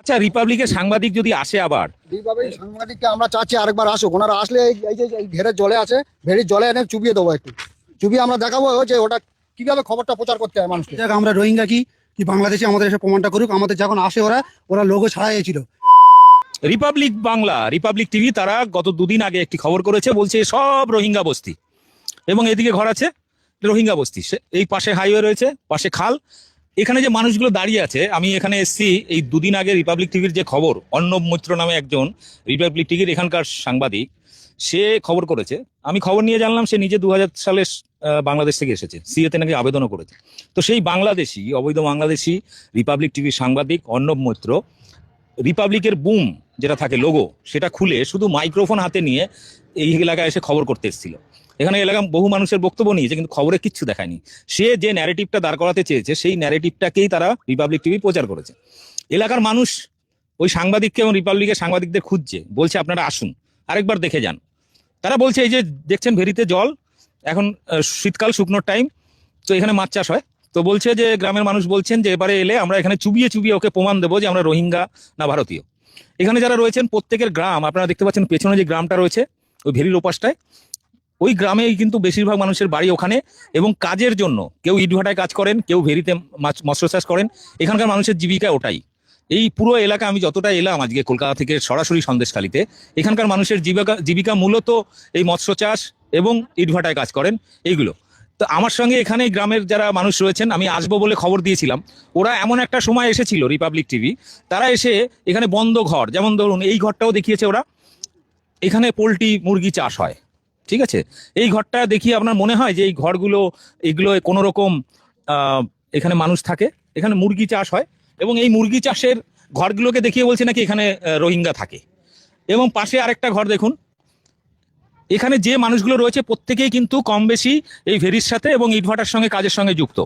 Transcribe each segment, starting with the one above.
আচ্ছা, রিপাবলিকের সাংবাদিক যদি আসে আবার, রিপাবলিক সাংবাদিককে আমরা চাচ্ছি আরেকবার আসুক। ওনারা আসলে এই যে এই ঘেরের জলে আছে, ভেড়ির জলে এনে চুবিয়ে দেবো, একটু চুবিয়ে আমরা দেখাবো যে ওটা কিভাবে খবরটা প্রচার করতে হয় মানুষকে। আমরা রোহিঙ্গা কি কি বাংলাদেশে আমাদের এসে প্রমাণটা করুক। আমাদের যখন আসে ওরা লোগো ছাড়াইছিল। রিপাবলিক বাংলা, রিপাবলিক টিভি তারা গত দুদিন আগে একটি খবর করেছে, বলছে সব রোহিঙ্গা বস্তি, এবং এদিকে ঘর আছে রোহিঙ্গা বস্তি, এই পাশে হাইওয়ে রয়েছে, পাশে খাল। এখানে যে মানুষগুলো দাঁড়িয়ে আছে, আমি এখানে এসছি এই দুদিন আগে রিপাবলিক টিভির যে খবর, অর্ণব মৈত্র নামে একজন রিপাবলিক টিভির এখানকার সাংবাদিক, সে খবর করেছে। আমি খবর নিয়ে জানলাম সে নিজে 2000 সালে বাংলাদেশ থেকে এসেছে, সিএতে নাকি আবেদনও করেছে। তো সেই বাংলাদেশি, অবৈধ বাংলাদেশি রিপাবলিক টিভির সাংবাদিক অর্ণব মৈত্র রিপাবলিকের বুম যেটা থাকে লোগো, সেটা খুলে শুধু মাইক্রোফোন হাতে নিয়ে এই এলাকায় এসে খবর করতে এসেছিল। এখানে এলাকা বহু মানুষের বক্তব্য নিয়েছে, কিন্তু খবরে কিচ্ছু দেখায়নি। সে যে ন্যারেটিভটা দাঁড় করাতে চেয়েছে, সেই ন্যারেটিভটাকেই তারা রিপাবলিক টিভি প্রচার করেছে। এলাকার মানুষ ওই সাংবাদিককে এবং রিপাবলিকের সাংবাদিকদের খুঁজছে, বলছে আপনারা আসুন, আরেকবার দেখে যান। তারা বলছে এই যে দেখছেন ভেরিতে জল, এখন শীতকাল, শুকনোর টাইম, তো এখানে মাছ চাষ হয়। তো বলছে যে গ্রামের মানুষ বলছেন যে এবারে এলে আমরা এখানে চুবিয়ে চুবিয়ে ওকে প্রমাণ দেবো যে আমরা রোহিঙ্গা না ভারতীয়। এখানে যারা রয়েছেন প্রত্যেকের গ্রাম, আপনারা দেখতে পাচ্ছেন পেছনে যে গ্রামটা রয়েছে ওই ভেরির ওপাশটায়, ওই গ্রামেই কিন্তু বেশিরভাগ মানুষের বাড়ি ওখানে, এবং কাজের জন্য কেউ ইটভাটায় কাজ করেন, কেউ ভেরিতে মৎস্য চাষ করেন। এখানকার মানুষের জীবিকা ওটাই। এই পুরো এলাকা আমি যতটা এলাম আজকে কলকাতা থেকে সরাসরি সন্দেশখালীতে, এখানকার মানুষের জীবিকা মূলত এই মৎস্য চাষ এবং ইটভাটায় কাজ করেন এইগুলো। তো আমার সঙ্গে এখানে গ্রামের যারা মানুষ রয়েছেন, আমি আসবো বলে খবর দিয়েছিলাম, ওরা এমন একটা সময় এসেছিল রিপাবলিক টিভি, তারা এসে এখানে বন্ধ ঘর, যেমন ধরুন এই ঘরটাও দেখিয়েছে ওরা, এখানে পোলট্রি মুরগি চাষ হয়, ঠিক আছে। এই ঘরটা দেখিয়ে আপনার মনে হয় যে এই ঘরগুলো, এগুলো কোনো রকম এখানে মানুষ থাকে, এখানে মুরগি চাষ হয়, এবং এই মুরগি চাষের ঘরগুলোকে দেখিয়ে বলছে নাকি এখানে রোহিঙ্গা থাকে। এবং পাশে আরেকটা ঘর দেখুন, এখানে যে মানুষগুলো রয়েছে প্রত্যেকেই কিন্তু কম বেশি এই ভেরির সাথে এবং ইটভাটার সঙ্গে কাজের সঙ্গে যুক্ত।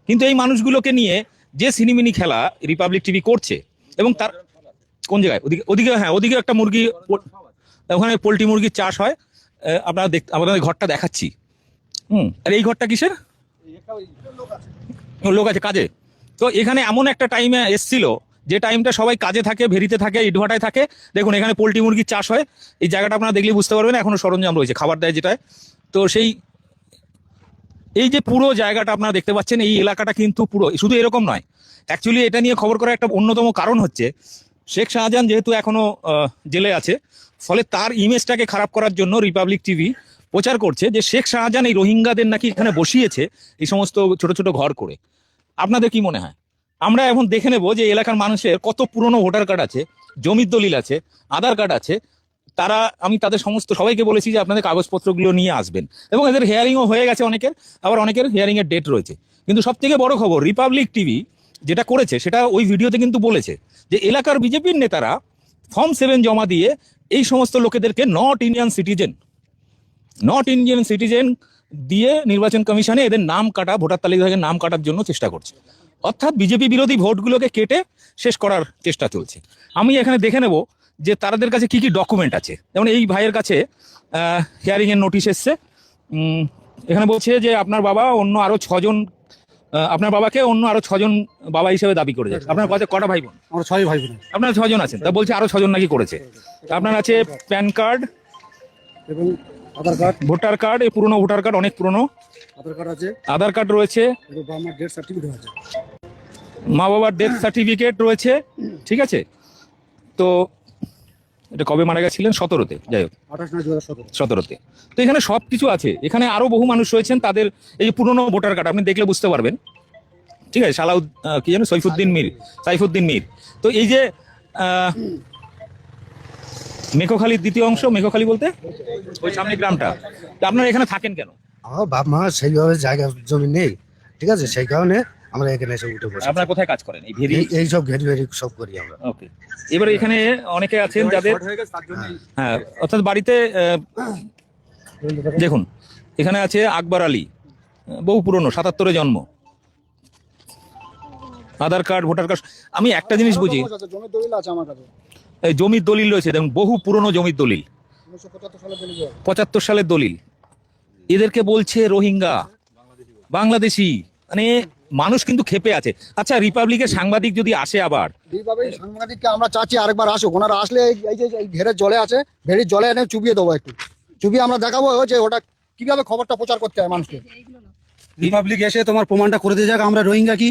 কিন্তু এই মানুষগুলোকে নিয়ে যে সিনিমিনি খেলা রিপাবলিক টিভি করছে, এবং তার কোন জায়গায় ওদিকে হ্যাঁ, ওদিকে একটা মুরগি, ওখানে পোলট্রি মুরগির চাষ হয়। আপনারা আপনাদের ঘরটা দেখাচ্ছি। আর এই ঘরটা কিসের? লোক আছে কাজে। তো এখানে এমন একটা টাইমে এসছিল যে টাইমটা সবাই কাজে থাকে, ভেরিতে থাকে, ইটভাটায় থাকে। দেখুন এখানে পোলট্রি মুরগির চাষ হয়। এই জায়গাটা আপনারা দেখলে বুঝতে পারবেন, এখনো সরঞ্জাম রয়েছে, খাবার দেয় যেটায়। তো সেই এই যে পুরো জায়গাটা আপনারা দেখতে পাচ্ছেন, এই এলাকাটা কিন্তু পুরো, শুধু এরকম নয়, অ্যাকচুয়ালি এটা নিয়ে খবর করার একটা অন্যতম কারণ হচ্ছে শেখ শাহজাহান যেহেতু এখনো জেলে আছে, ফলে তার ইমেজটাকে খারাপ করার জন্য রিপাবলিক টিভি প্রচার করছে যে শেখ শাহজাহান এই রোহিঙ্গাদের নাকি এখানে বসিয়েছে এই সমস্ত ছোট ছোট ঘর করে। আপনাদের কি মনে হয়? আমরা এখন দেখে নেব যে এলাকার মানুষের কত পুরনো ভোটার কার্ড আছে, জমির দলিল আছে, আধার কার্ড আছে। তারা, আমি তাদের সবাইকে বলেছি যে আপনাদের কাগজপত্রগুলো নিয়ে আসবেন, এবং এদের হিয়ারিংও হয়ে গেছে অনেকের, আবার অনেকের হিয়ারিং এর ডেট রয়েছে। কিন্তু সব থেকে বড় খবর, রিপাবলিক টিভি যেটা করেছে সেটা ওই ভিডিওতে কিন্তু বলেছে যে এলাকার বিজেপির নেতারা ফর্ম 7 জমা দিয়ে এই সমস্ত লোকেদেরকে নট ইন্ডিয়ান সিটিজেন দিয়ে নির্বাচন কমিশনে এদের নাম কাটা, ভোটার তালিকা থেকে নাম কাটার জন্য চেষ্টা করছে। অর্থাৎ বিজেপি বিরোধী ভোটগুলোকে কেটে শেষ করার চেষ্টা চলছে। আমি এখানে দেখে নেব যে তাদের কাছে কি কি ডকুমেন্ট আছে। যেমন এই ভাইয়ের কাছে হিয়ারিং এর নোটিশ এসছে। এখানে বলছে যে আপনার বাবা অন্য আরো 6 জন, আপনার বাবাকে অন্য আরো 6 জন বাবা হিসেবে দাবি করে যাচ্ছে। আপনার কাছে কটা ভাই বোন? আমরা 6 ভাই বোন। আপনারা 6 জন আছেন, তা বলছে আরো 6 জন নাকি করেছে। আপনার আছে প্যান কার্ড এবং আধার কার্ড, ভোটার কার্ড, এই পুরনো ভোটার কার্ড, অনেক পুরনো আধার কার্ড আছে, আধার কার্ড রয়েছে, আমার ডেথ সার্টিফিকেট আছে, মা বাবার ডেথ সার্টিফিকেট রয়েছে, ঠিক আছে। তো এটা কবে মারা গেছিলেন? 17-তে, যাই হোক 17-তে। তো এখানে সব কিছু আছে। এখানে আরো বহু মানুষ রয়েছেন, তাদের এই যে পুরনো ভোটার কার্ড আপনি দেখলে বুঝতে পারবেন, ঠিক আছে। কি জানো, সাইফুদ্দিন মীর। তো এই যে মেঘখালীর দ্বিতীয় অংশ, মেঘখালী বলতে ওই সামনে গ্রামটা। তো আপনারা এখানে থাকেন কেন? আমার বাপ মা সেইভাবে জায়গা জমি নেই, ঠিক আছে, সেই কারণে আমরা এখানে এসে উঠে বসে। আপনারা কোথায় কাজ করেন? এই ভেরি, এই সব ঘেরি সব করি আমরা। ওকে। এবারে এখানে অনেকে আছেন যাদের, হ্যাঁ, অর্থাৎ বাড়িতে দেখুন এখানে আছে আকবর আলী, বহু পুরনো, 77-এ জন্ম, আধার কার্ড, ভোটার কার্ড। আমি একটা জিনিস বুঝি, জমির দলিল আছে আমার কাছে, এই জমির দলিল রয়েছে, দেখুন বহু পুরনো জমির দলিল, 75 সালের দলিল। এদেরকে বলছে রোহিঙ্গা, বাংলাদেশি। মানে মানুষ কিন্তু ক্ষেপে আছে। আচ্ছা, রিপাবলিকের সাংবাদিক যদি আসে আবার, এইভাবে সাংবাদিককে আমরা চাচ্ছি আরেকবার আসুক, ওনারা আসলে এই যে এই ঘেরের জলে আছে, ভেড়ির জলে এনে চুবিয়ে দেবো, একটু চুবিয়ে আমরা দেখাবো যে ওটা কিভাবে খবরটা প্রচার করতে হয় মানুষকে। রিপাবলিক এসে তোমার প্রমাণটা করে দিয়ে যাক আমরা রোহিঙ্গা কি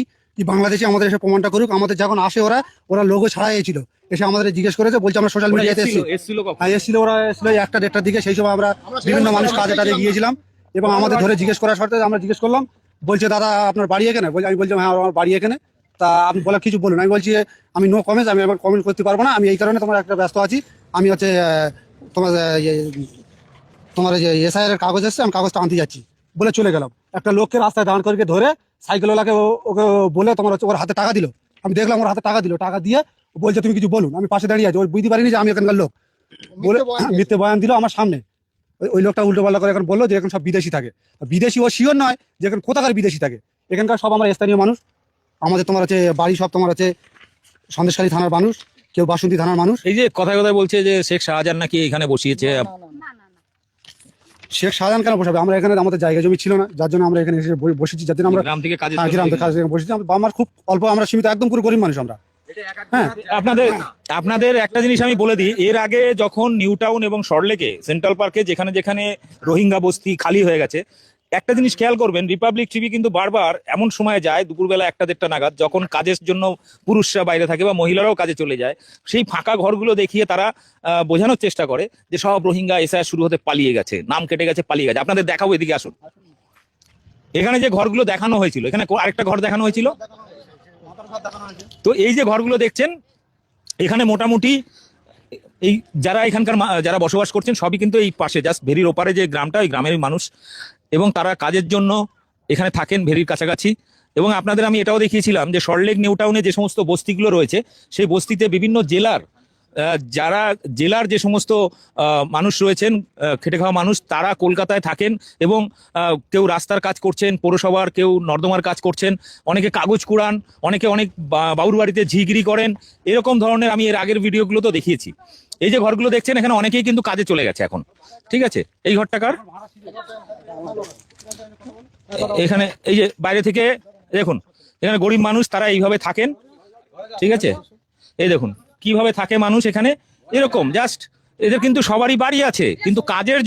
বাংলাদেশে, আমাদের এসে প্রমাণটা করুক। আমাদের যখন আসে ওরা লোগো ছাড়াই ছিল, এসে আমাদের জিজ্ঞেস করেছে, বলছে আমরা সোশ্যাল মিডিয়াতে এসেছি। এসেছিল ওরা, এসেছিল 1টা-1:30টার দিকে। সেই সময় আমরা বিভিন্ন মানুষ কাজে টাজে গিয়েছিলাম এবং আমাদের ধরে জিজ্ঞেস করার শর্তে আমরা জিজ্ঞেস করলাম। বলছে দাদা আপনার বাড়ি এখানে? আমি বলছিলাম হ্যাঁ আমার বাড়ি এখানে। তা আপনি বলার কিছু বলুন। আমি বলছি আমি নো কমেন্টস, আমি আমার কমেন্ট করতে পারবো না, আমি এই কারণে তোমার একটা ব্যস্ত আছি। আমি হচ্ছে তোমার যে এসআইআর কাগজ এসছে, আমি কাগজটা আনতে যাচ্ছি বলে চলে গেলাম। একটা লোককে রাস্তায় দাঁড় করে ধরে সাইকেলওয়ালাকে ওকে বলে তোমার হচ্ছে ওর হাতে টাকা দিল। আমি দেখলাম ওর হাতে টাকা দিল, টাকা দিয়ে বলছে তুমি কিছু বলুন। আমি পাশে দাঁড়িয়ে আছি, ওই বুঝতে পারিনি যে আমি এখানকার লোক বলে মিথ্যে বয়ান দিল আমার সামনে। ওই লোকটা উল্টো পাল্টা করে এখন বললো যে এখন সব বিদেশি থাকে। বিদেশি ও শিওর নয় যে এখন কোথাকার বিদেশি থাকে, এখানকার সব আমরা স্থানীয় মানুষ। আমাদের তোমার হচ্ছে বাড়ি সব তোমার হচ্ছে সন্দেশখালী থানার মানুষ, কেউ বাসন্তী থানার মানুষ। এই যে কথায় কথায় বলছে যে শেখ শাহজাহান নাকি এখানে বসিয়েছে। শেখ শাহজাহান কেন বসাবে? আমরা এখানে আমাদের জায়গা জমি ছিল না, যার জন্য আমরা এখানে এসে বসেছি, যার জন্য আমরা গ্রাম থেকে কাজে গ্রাম থেকে বসেছি। আমার খুব অল্প, আমরা সীমিত, একদম পুরো গরিব মানুষ আমরা। হ্যাঁ, আপনাদের একটা জিনিস আমি বলে দিই, এর আগে যখন নিউ টাউন এবং সল্টলেকে সেন্ট্রাল পার্কে যেখানে যেখানে রোহিঙ্গা বস্তি খালি হয়ে গেছে, একটা জিনিস খেয়াল করবেন, রিপাবলিক টিভি কিন্তু বারবার এমন সময় যায় দুপুরবেলা 1টা-1:30 নাগাদ, যখন কাজের জন্য পুরুষরা বাইরে থাকে বা মহিলারাও কাজে চলে যায়। সেই ফাঁকা ঘরগুলো দেখিয়ে তারা বোঝানোর চেষ্টা করে যে সব রোহিঙ্গা এসআইআর শুরু হতে পালিয়ে গেছে, নাম কেটে গেছে, পালিয়ে গেছে। আপনাদের দেখাবো, এদিকে আসুন। এখানে যে ঘরগুলো দেখানো হয়েছিল, এখানে আরেকটা ঘর দেখানো হয়েছিল। তো এই যে ঘরগুলো দেখছেন, এখানে মোটামুটি এই যারা এখানকার যারা বসবাস করছেন সবই কিন্তু এই পাশে জাস্ট ভেরির ওপারে যে গ্রামটা, ওই গ্রামের মানুষ, এবং তারা কাজের জন্য এখানে থাকেন ভেরির কাছাকাছি। এবং আপনাদের আমি এটাও দেখিয়েছিলাম যে সল্টলেক নিউ টাউনে যে সমস্ত বস্তিগুলো রয়েছে, সেই বস্তিতে বিভিন্ন জেলার যারা জেলার যে সমস্ত মানুষ রয়েছেন, খেটে খাওয়া মানুষ, তারা কলকাতায় থাকেন এবং কেউ রাস্তার কাজ করছেন, পৌরসভার, কেউ নর্দমার কাজ করছেন, অনেকে কাগজ কুড়ান, অনেকে অনেক বাবুর বাড়িতে ঝিগিরি করেন। এরকম ধরনের আমি এর আগের ভিডিওগুলো তো দেখিয়েছি। এই যে ঘরগুলো দেখছেন, এখানে অনেকেই কিন্তু কাজে চলে গেছে এখন। ঠিক আছে, এই ঘরটা কার? এখানে এই যে বাইরে থেকে দেখুন, এখানে গরিব মানুষ, তারা এইভাবে থাকেন। ঠিক আছে, এই দেখুন কিভাবে থাকে মানুষ এখানে, এরকম জাস্ট। এদের কিন্তু সবারই বাড়ি আছে, কিন্তু কাজের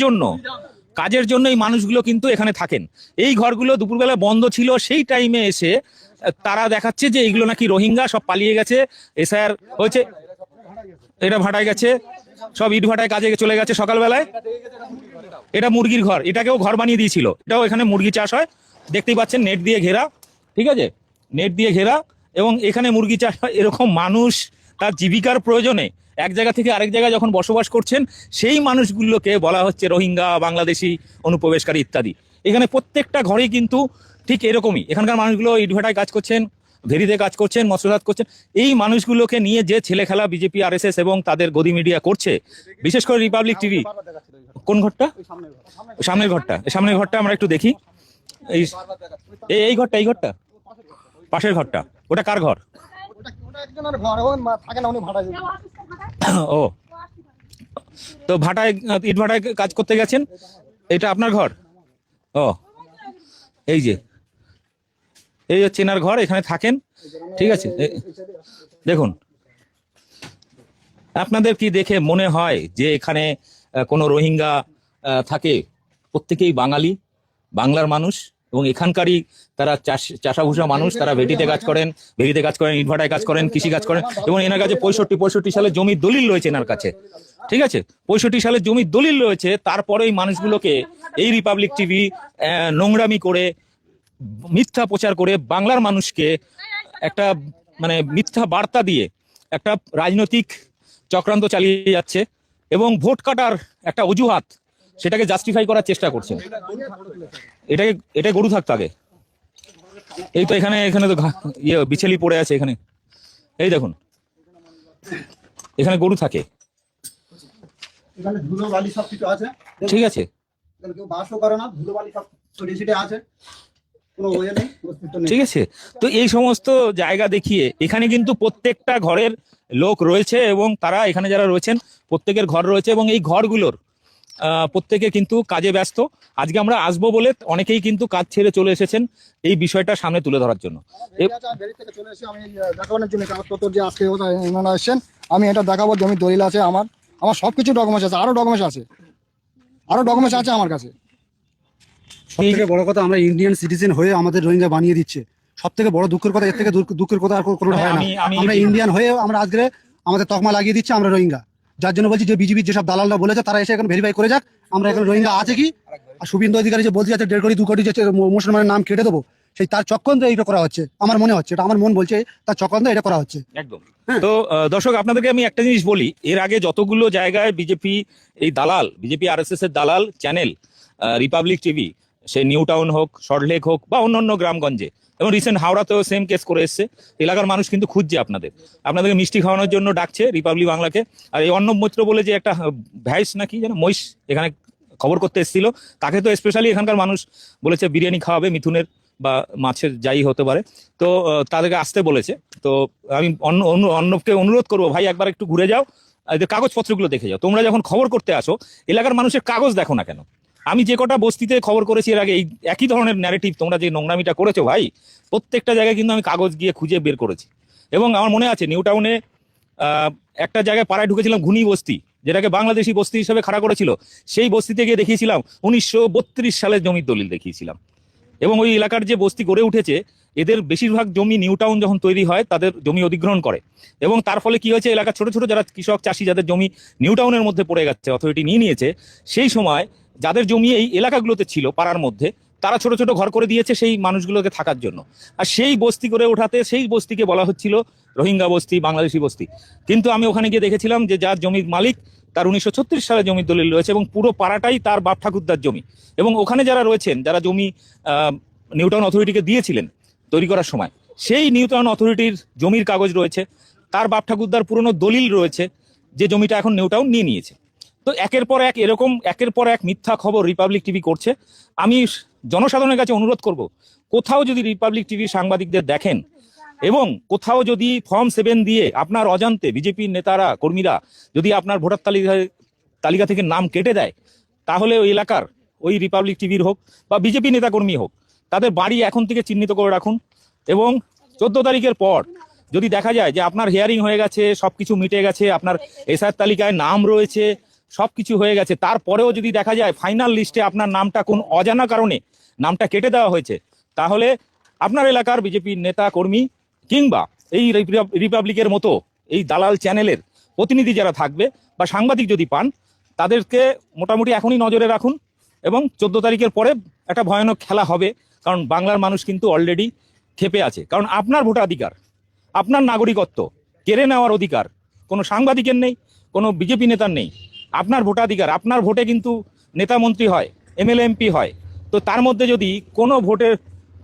জন্য এই মানুষগুলো কিন্তু এখানে থাকেন। এই ঘরগুলো দুপুরবেলা বন্ধ ছিল, সেই টাইমে এসে তারা দেখাচ্ছে যে এইগুলো নাকি রোহিঙ্গা, সব পালিয়ে গেছে, এসআইআর হয়েছে, এটা ভাটায় গেছে, সব ইট ভাটায় কাজে চলে গেছে সকালবেলায়। এটা মুরগির ঘর, এটাকেও ঘর বানিয়ে দিয়েছিল। এটাও এখানে মুরগি চাষ হয়, দেখতেই পাচ্ছেন, নেট দিয়ে ঘেরা। ঠিক আছে, নেট দিয়ে ঘেরা, এবং এখানে মুরগি চাষ হয়। এরকম মানুষ তার জীবিকার প্রয়োজনে এক জায়গা থেকে আরেক জায়গায় যখন বসবাস করছেন, সেই মানুষগুলোকে বলা হচ্ছে রোহিঙ্গা, বাংলাদেশি, অনুপ্রবেশকারী ইত্যাদি। এখানে প্রত্যেকটা ঘরেই কিন্তু ঠিক এরকমই। এখানকার মানুষগুলো ইটভাটায় কাজ করছেন, ভেরিতে কাজ করছেন, মৎস্যচাষ করছেন। এই মানুষগুলোকে নিয়ে যে ছেলে খেলা বিজেপি, আরএসএস এবং তাদের গদি মিডিয়া করছে, বিশেষ করে রিপাবলিক টিভি। কোন ঘরটা? সামনের ঘরটা, সামনের ঘরটা আমরা একটু দেখি। এই ঘরটা, এই ঘরটা, পাশের ঘরটা, ওটা কার ঘর? ও, তো ভাটায়, ইট ভাটায় কাজ করতে গেছেন, এটা আপনার ঘর? ও, এই যে এই হচ্ছে এনার ঘর, এখানে থাকেন। ঠিক আছে, দেখুন, আপনাদের কি দেখে মনে হয় যে এখানে কোনো রোহিঙ্গা থাকে? প্রত্যেকেই বাঙালি, বাংলার মানুষ, এবং এখানকারই তারা চাষাভুষা মানুষ। তারা ভেরিতে কাজ করেন, ইটভাটায় কাজ করেন, কৃষি কাজ করেন। এবং এনার কাছে 65 সালে জমির দলিল রয়েছে এনার কাছে। ঠিক আছে, 65 সালে জমির দলিল রয়েছে। তারপরে এই মানুষগুলোকে এই রিপাবলিক টিভি নোংরামি করে, মিথ্যা প্রচার করে, বাংলার মানুষকে একটা মানে মিথ্যা বার্তা দিয়ে একটা রাজনৈতিক চক্রান্ত চালিয়ে যাচ্ছে, এবং ভোট কাটার একটা অজুহাত, সেটাকে জাস্টিফাই করার চেষ্টা করছেন। এটা গরু থাকতো আগে। এই তো এখানে তো বিছেলি পড়ে আছে এখানে, এই দেখুন, এখানে গরু থাকে। ঠিক আছে, ঠিক আছে। তো এই সমস্ত জায়গা দেখিয়ে এখানে কিন্তু প্রত্যেকটা ঘরের লোক রয়েছে, এবং তারা এখানে যারা রয়েছেন প্রত্যেকের ঘর রয়েছে, এবং এই ঘরগুলোর প্রত্যেকে কিন্তু কাজে ব্যস্ত। আজকে আমরা আসবো বলে অনেকেই কিন্তু কাজ ছেড়ে চলে এসেছেন এই বিষয়টা সামনে তুলে ধরার জন্য। বেরিয়ে থেকে চলে এসে আমি দেখানোর জন্য কাগজপত্র যে আজকে ওনারা এসেছেন, আমি এটা দেখাবো। জমি দলিল আছে আমার, আমার সবকিছু ডকুমেন্টস আছে, আরো ডকুমেন্টস আছে আমার কাছে। সব থেকে বড় কথা, আমরা ইন্ডিয়ান সিটিজেন হয়ে আমাদের রোহিঙ্গা বানিয়ে দিচ্ছে। সব থেকে বড় দুঃখের কথা, এর থেকে দুঃখের কথা আর কোনো হয় না। আমরা ইন্ডিয়ান হয়ে আমরা আজকে আমাদের তকমা লাগিয়ে দিচ্ছে আমরা রোহিঙ্গা। যার জন্য বলছি যে বিজেপির যেসব দালালরা বলেছে তারা এসে এখন ভেরিফাই করে যাক আমরা এখানে রোহিঙ্গা আছে কি। আর শুভেন্দু অধিকারী যে বলতে যাচ্ছে 1.5 কোটি 2 কোটি যে মুসলমানের নাম কেটে দেবো, সেই তার চক্রান্ত এইটা করা হচ্ছে আমার মনে হচ্ছে। এটা আমার মন বলছে তার চক্রান্ত এটা করা হচ্ছে একদম। তো দর্শক, আপনাদেরকে আমি একটা জিনিস বলি, এর আগে যতগুলো জায়গায় বিজেপি এই দালাল, বিজেপি আরএসএস এর দালাল চ্যানেল, রিপাবলিক টিভি, সে নিউ টাউন হোক, সল্টলেক হোক বা অন্যান্য গ্রামগঞ্জে, এবং রিসেন্ট হাওড়াতেও সেম কেস করে এসছে, এলাকার মানুষ কিন্তু খুঁজছে আপনাদেরকে মিষ্টি খাওয়ানোর জন্য ডাকছে রিপাবলিক বাংলাকে। আর এই অর্ণব মৈত্র বলে যে একটা ভ্যাইস নাকি যেন মহিষ এখানে খবর করতে এসেছিল, তাকে তো স্পেশালি এখানকার মানুষ বলেছে বিরিয়ানি খাওয়াবে, মিথুনের বা মাছের যাই হতে পারে, তো তাদেরকে আসতে বলেছে। তো আমি অর্ণবকে অনুরোধ করবো, ভাই একবার একটু ঘুরে যাও, এদের কাগজপত্রগুলো দেখে যাও। তোমরা যখন খবর করতে আসো এলাকার মানুষের কাগজ দেখো না কেন? আমি যে কটা বস্তিতে খবর করেছি এর আগে, এই একই ধরনের ন্যারেটিভ তোমরা যে নোংরামিটা করেছো ভাই, প্রত্যেকটা জায়গায় কিন্তু আমি কাগজ গিয়ে খুঁজে বের করেছি। এবং আমার মনে আছে নিউ টাউনে একটা জায়গায় পাড়ায় ঢুকেছিলাম, ঘুনি বস্তি, যেটাকে বাংলাদেশি বস্তি হিসেবে খাড়া করেছিল, সেই বস্তিতে গিয়ে দেখিয়েছিলাম 1932 সালের জমির দলিল দেখিয়েছিলাম। এবং ওই এলাকার যে বস্তি গড়ে উঠেছে, এদের বেশিরভাগ জমি নিউ টাউন যখন তৈরি হয় তাদের জমি অধিগ্রহণ করে, এবং তার ফলে কি হয়েছে, এলাকার ছোট ছোট যারা কৃষক চাষি যাদের জমি নিউ টাউনের মধ্যে পড়ে গেছে, অথরিটি নিয়ে নিয়েছে, সেই সময় যাদের জমি এই এলাকাগুলোতে ছিল পাড়ার মধ্যে, তারা ছোট ছোট ঘর করে দিয়েছে সেই মানুষগুলোকে থাকার জন্য। আর সেই বস্তি করে ওঠাতে সেই বস্তিকে বলা হচ্ছিল রোহিঙ্গা বস্তি, বাংলাদেশি বস্তি। কিন্তু আমি ওখানে গিয়ে দেখেছিলাম যে যার জমির মালিক, তার 1936 সালে জমির দলিল রয়েছে, এবং পুরো পাড়াটাই তার বাপ ঠাকুরদার জমি। এবং ওখানে যারা রয়েছেন, যারা জমি নিউ টাউন অথরিটিকে দিয়েছিলেন তৈরি করার সময়, সেই নিউ টাউন অথরিটির জমির কাগজ রয়েছে, তার বাপ ঠাকুরদার পুরনো দলিল রয়েছে, যে জমিটা এখন নিউ টাউন নিয়ে নিয়েছে। তো একের পর এক এরকম একের পর এক মিথ্যা খবর রিপাবলিক টিভি করছে। আমি জনসাধারণের কাছে অনুরোধ করব, কোথাও যদি রিপাবলিক টিভির সাংবাদিকদের দেখেন এবং কোথাও যদি ফর্ম 7 দিয়ে আপনার অজান্তে বিজেপির নেতারা কর্মীরা যদি আপনার ভোটার তালিকা থেকে নাম কেটে দেয়, তাহলে ওই এলাকার ওই রিপাবলিক টিভির হোক বা বিজেপি নেতাকর্মী হোক, তাদের বাড়ি এখন থেকে চিহ্নিত করে রাখুন। এবং 14 তারিখের পর যদি দেখা যায় যে আপনার হিয়ারিং হয়ে গেছে, সবকিছু মিটে গেছে, আপনার এসআর তালিকায় নাম রয়েছে, সবকিছু হয়ে গেছে, তারপরেও যদি দেখা যায় ফাইনাল লিস্টে আপনার নামটা কোন অজানা কারণে নামটা কেটে দেওয়া হয়েছে, তাহলে আপনার এলাকার বিজেপির নেতা কর্মী কিংবা এই রিপাবলিকের মতো এই দালাল চ্যানেলের প্রতিনিধি যারা থাকবে বা সাংবাদিক যদি পান, তাদেরকে মোটামুটি এখনই নজরে রাখুন। এবং 14 তারিখের পরে একটা ভয়ানক খেলা হবে, কারণ বাংলার মানুষ কিন্তু অলরেডি ক্ষেপে আছে। কারণ আপনার ভোটাধিকার, আপনার নাগরিকত্ব কেড়ে নেওয়ার অধিকার কোনো সাংবাদিকের নেই, কোনো বিজেপি নেতার নেই। আপনার ভোটাধিকার, আপনার ভোটে কিন্তু নেতা মন্ত্রী হয়, এমএলএ এমপি হয়। তো তার মধ্যে যদি কোনো ভোটের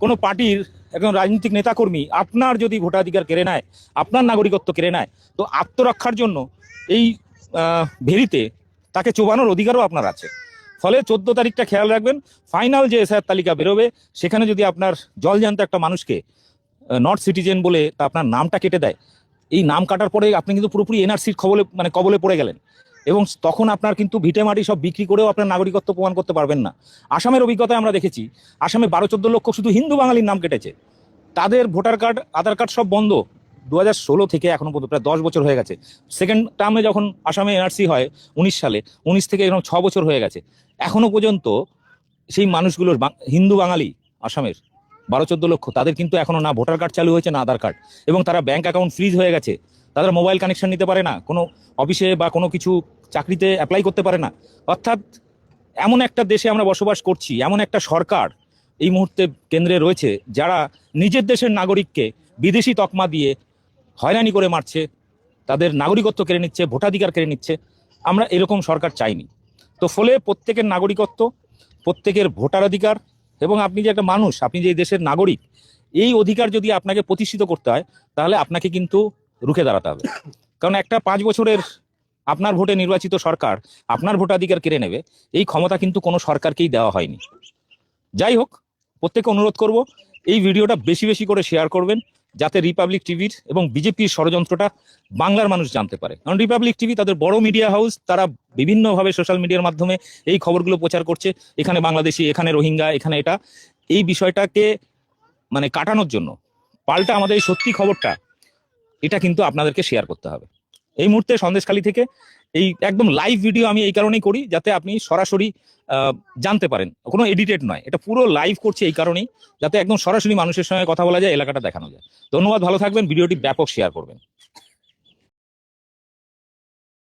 কোনো পার্টির একজন রাজনৈতিক নেতাকর্মী আপনার যদি ভোটাধিকার কেড়ে নেয়, আপনার নাগরিকত্ব কেড়ে নেয়, তো আত্মরক্ষার জন্য এই ভেরিতে তাকে চোবানোর অধিকারও আপনার আছে। ফলে 14 তারিখটা খেয়াল রাখবেন, ফাইনাল যে এসআর তালিকা বেরোবে, সেখানে যদি আপনার জলজান্ত একটা মানুষকে নট সিটিজেন বলে তা আপনার নামটা কেটে দেয়, এই নাম কাটার পরে আপনি কিন্তু পুরোপুরি এনআরসির কবলে পড়ে গেলেন। এবং তখন আপনার কিন্তু ভিটে মাটি সব বিক্রি করেও আপনার নাগরিকত্ব প্রমাণ করতে পারবেন না। আসামের অভিজ্ঞতায় আমরা দেখেছি, আসামে 12-14 লক্ষ শুধু হিন্দু বাঙালির নাম কেটেছে, তাদের ভোটার কার্ড, আধার কার্ড সব বন্ধ 2016 থেকে এখনো পর্যন্ত প্রায় 10 বছর হয়ে গেছে। সেকেন্ড টার্মে যখন আসামে এনআরসি হয় 19 সালে, 19 থেকে এরকম 6 বছর হয়ে গেছে, এখনো পর্যন্ত সেই মানুষগুলোর হিন্দু বাঙালি আসামের 12-14 লক্ষ, তাদের কিন্তু এখনো না ভোটার কার্ড চালু হয়েছে না আধার কার্ড, এবং তারা ব্যাংক অ্যাকাউন্ট ফ্রিজ হয়ে গেছে, তাদের মোবাইল কানেকশন নিতে পারে না, কোনো অফিসে বা কোনো কিছু চাকরিতে অ্যাপ্লাই করতে পারে না। অর্থাৎ এমন একটা দেশে আমরা বসবাস করছি, এমন একটা সরকার এই মুহূর্তে কেন্দ্রে রয়েছে যারা নিজের দেশের নাগরিককে বিদেশি তকমা দিয়ে হয়রানি করে মারছে, তাদের নাগরিকত্ব কেড়ে নিচ্ছে, ভোটাধিকার কেড়ে নিচ্ছে। আমরা এরকম সরকার চাইনি। তো ফলে প্রত্যেকের নাগরিকত্ব, প্রত্যেকের ভোটাধিকার, এবং আপনি যে একটা মানুষ, আপনি যে দেশের নাগরিক, এই অধিকার যদি আপনাকে প্রতিষ্ঠিত করতে হয়, তাহলে আপনাকে কিন্তু রুখে দাঁড়াতে হবে। কারণ একটা 5 বছরের আপনার ভোটে নির্বাচিত সরকার আপনার ভোটাধিকার কেড়ে নেবে, এই ক্ষমতা কিন্তু কোনো সরকারকেই দেওয়া হয়নি। যাই হোক, প্রত্যেককে অনুরোধ করব এই ভিডিওটা বেশি বেশি করে শেয়ার করবেন, যাতে রিপাবলিক টিভির এবং বিজেপির ষড়যন্ত্রটা বাংলার মানুষ জানতে পারে। কারণ রিপাবলিক টিভি তাদের বড় মিডিয়া হাউস, তারা বিভিন্নভাবে সোশ্যাল মিডিয়ার মাধ্যমে এই খবরগুলো প্রচার করছে, এখানে বাংলাদেশি, এখানে রোহিঙ্গা, এখানে এটা। এই বিষয়টাকে মানে কাটানোর জন্য পাল্টা আমাদের এই সত্যি খবরটা এটা কিন্তু আপনাদেরকে শেয়ার করতে হবে। এই মুহূর্তে সন্দেশখালী থেকে এই একদম লাইভ ভিডিও আমি এই কারণেই করি, যাতে আপনি সরাসরি জানতে পারেন, কোনো এডিটেড নয়, এটা পুরো লাইভ করছি এই কারণেই, যাতে একদম সরাসরি মানুষের সঙ্গে কথা বলা যায়, এলাকাটা দেখানো যায়। ধন্যবাদ, ভালো থাকবেন, ভিডিওটি ব্যাপক শেয়ার করবেন।